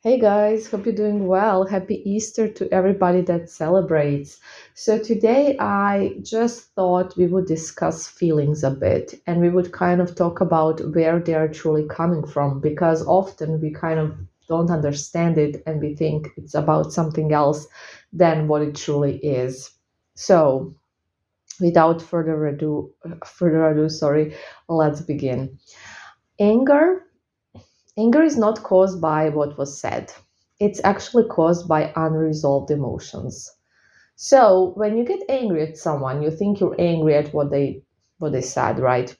Hey guys, hope you're doing well. Happy Easter to everybody that celebrates. So, today I just thought we would discuss feelings a bit and we would kind of talk about where they are truly coming from because often we kind of don't understand it and we think it's about something else than what it truly is. So, without further ado, sorry, let's begin. Anger Anger is not caused by what was said. It's actually caused by unresolved emotions. So when you get angry at someone, you think you're angry at what they said, right?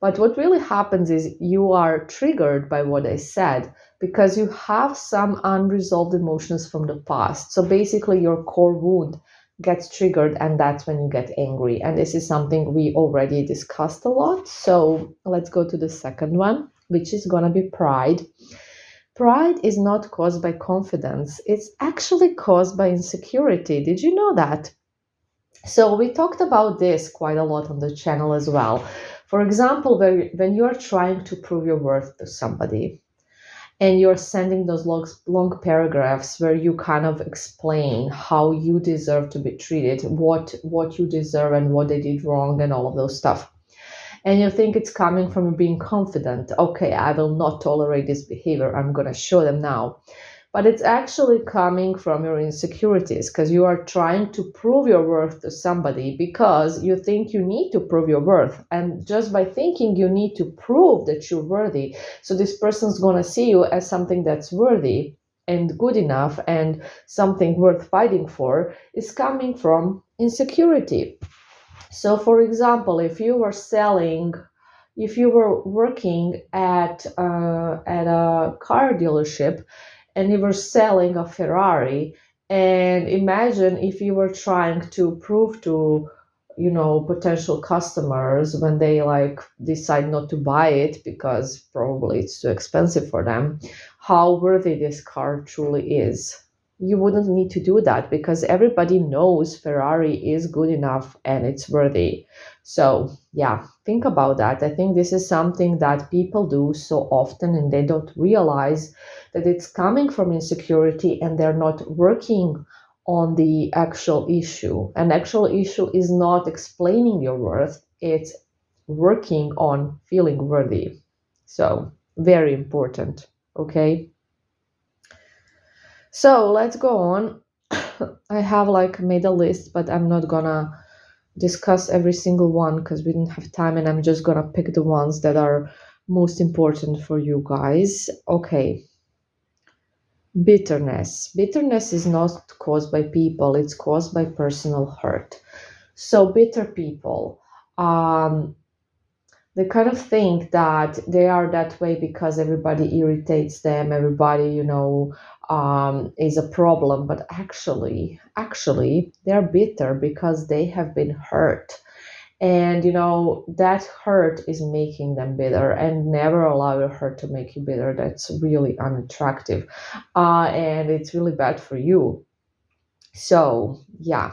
But what really happens is you are triggered by what they said because you have some unresolved emotions from the past. So basically your core wound gets triggered and that's when you get angry. And this is something we already discussed a lot. So let's go to the second one, which is going to be pride. Pride is not caused by confidence, it's actually caused by insecurity. Did you know that? So, we talked about this quite a lot on the channel as well. For example, when you are trying to prove your worth to somebody and you're sending those long paragraphs where you kind of explain how you deserve to be treated, what you deserve and what they did wrong and all of those stuff, and you think it's coming from being confident. Okay, I will not tolerate this behavior. I'm going to show them now. But it's actually coming from your insecurities because you are trying to prove your worth to somebody because you think you need to prove your worth. And just by thinking you need to prove that you're worthy, so this person's going to see you as something that's worthy and good enough and something worth fighting for, is coming from insecurity. So, for example, if you were working at a car dealership and you were selling a Ferrari, and imagine if you were trying to prove to potential customers when they like decide not to buy it because probably it's too expensive for them, how worthy this car truly is. You wouldn't need to do that because everybody knows Ferrari is good enough and it's worthy. So, yeah, think about that. I think this is something that people do so often and they don't realize that it's coming from insecurity and they're not working on the actual issue. An actual issue is not explaining your worth, it's working on feeling worthy. So, very important. Okay. So let's go on. I have like made a list, but I'm not gonna discuss every single one because we didn't have time, and I'm just gonna pick the ones that are most important for you guys. Okay. Bitterness. Bitterness is not caused by people, it's caused by personal hurt. So bitter people, um, they kind of think that they are that way because everybody irritates them, everybody, is a problem. But actually, they're bitter because they have been hurt. And, that hurt is making them bitter, and never allow your hurt to make you bitter. That's really unattractive. And it's really bad for you. So, yeah,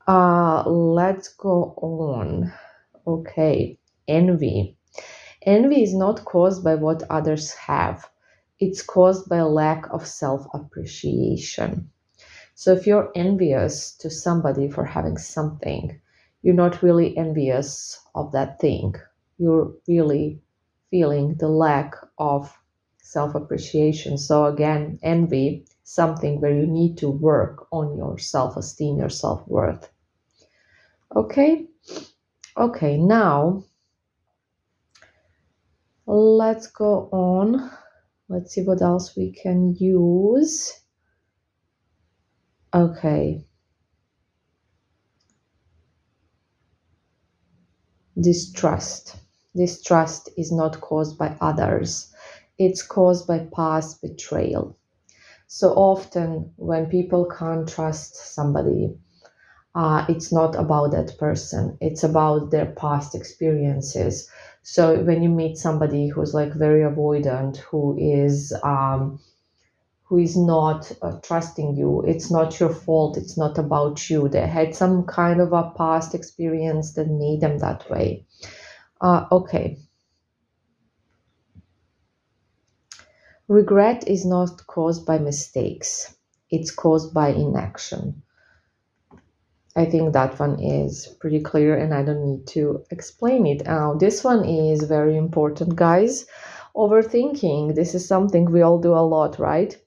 let's go on. Okay, envy. Envy is not caused by what others have, it's caused by a lack of self appreciation. So if you're envious to somebody for having something, you're not really envious of that thing. You're really feeling the lack of self appreciation. So again, envy, something where you need to work on your self esteem, your self worth. Okay? Okay, now let's go on. Let's see what else we can use. Okay. Distrust. Distrust is not caused by others, it's caused by past betrayal. So often, when people can't trust somebody, it's not about that person, it's about their past experiences. So when you meet somebody who's like very avoidant, who is not trusting you, it's not your fault, it's not about you. They had some kind of a past experience that made them that way. Okay. Regret is not caused by mistakes, it's caused by inaction. I think that one is pretty clear and I don't need to explain it. Now, this one is very important, guys. Overthinking, this is something we all do a lot, right?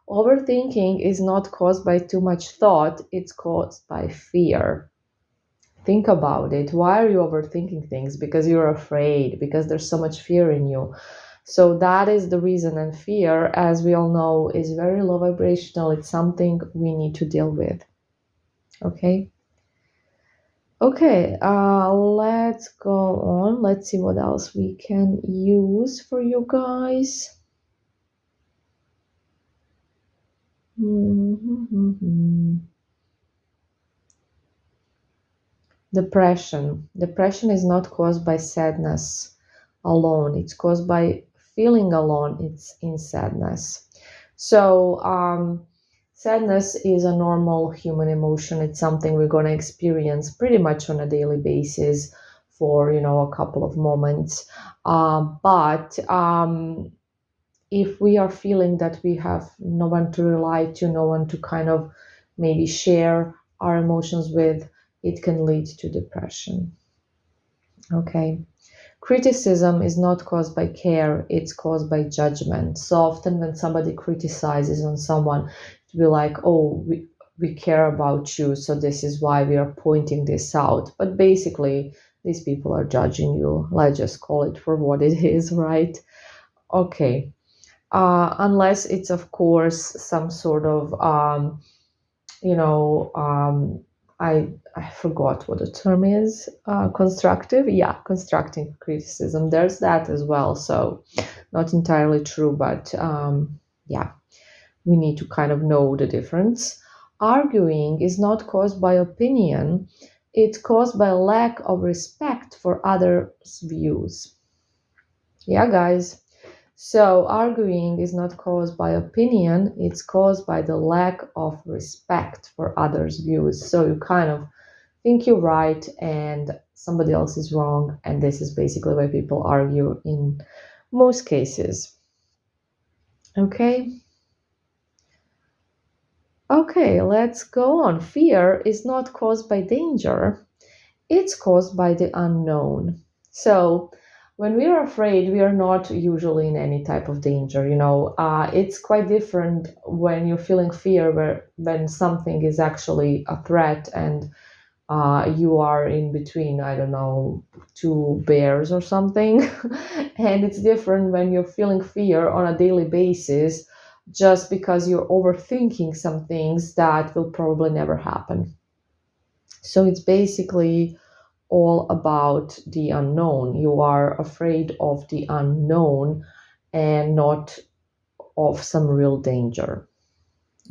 Overthinking is not caused by too much thought, it's caused by fear. Think about it. Why are you overthinking things? Because you're afraid, because there's so much fear in you. So that is the reason. And fear, as we all know, is very low vibrational. It's something we need to deal with. Okay. Okay, let's go on. Let's see what else we can use for you guys. Depression. Depression is not caused by sadness alone. It's caused by feeling alone. It's in sadness. So, sadness is a normal human emotion. It's something we're going to experience pretty much on a daily basis for, a couple of moments. But if we are feeling that we have no one to rely to, no one to kind of maybe share our emotions with, it can lead to depression. Okay. Criticism is not caused by care, it's caused by judgment. So often when somebody criticizes on someone, to be like, oh, we care about you, so this is why we are pointing this out. But basically, these people are judging you. Let's just call it for what it is, right? Okay. Unless it's, of course, some sort of, you know, I forgot what the term is. Constructive, yeah, constructive criticism. There's that as well. So, not entirely true, but yeah, we need to kind of know the difference. Arguing is not caused by opinion; it's caused by lack of respect for others' views. Yeah, guys. So, arguing is not caused by opinion, it's caused by the lack of respect for others' views. So, you kind of think you're right and somebody else is wrong, and this is basically why people argue in most cases. Okay? Okay, let's go on. Fear is not caused by danger, it's caused by the unknown. So, when we are afraid, we are not usually in any type of danger. It's quite different when you're feeling fear, when something is actually a threat and you are in between, I don't know, two bears or something. And it's different when you're feeling fear on a daily basis just because you're overthinking some things that will probably never happen. So it's basically all about the unknown. You are afraid of the unknown and not of some real danger.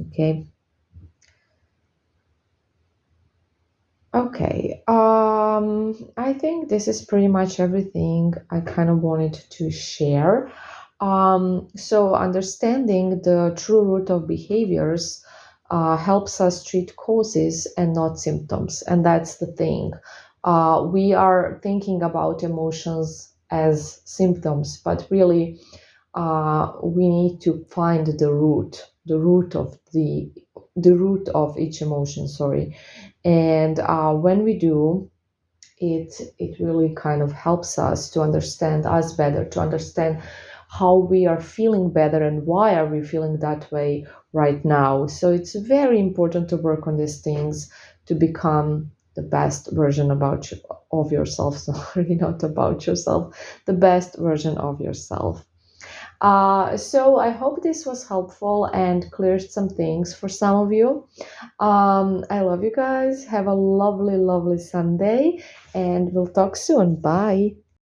Okay. Okay. I think this is pretty much everything I kind of wanted to share. So understanding the true root of behaviors helps us treat causes and not symptoms, and that's the thing. We are thinking about emotions as symptoms, but really, we need to find the root of each emotion. Sorry, and when we do, it really kind of helps us to understand us better, to understand how we are feeling better and why are we feeling that way right now. So it's very important to work on these things to become the best version of yourself. Sorry, not about yourself, the best version of yourself. So I hope this was helpful and cleared some things for some of you. I love you guys. Have a lovely, lovely Sunday, and we'll talk soon. Bye.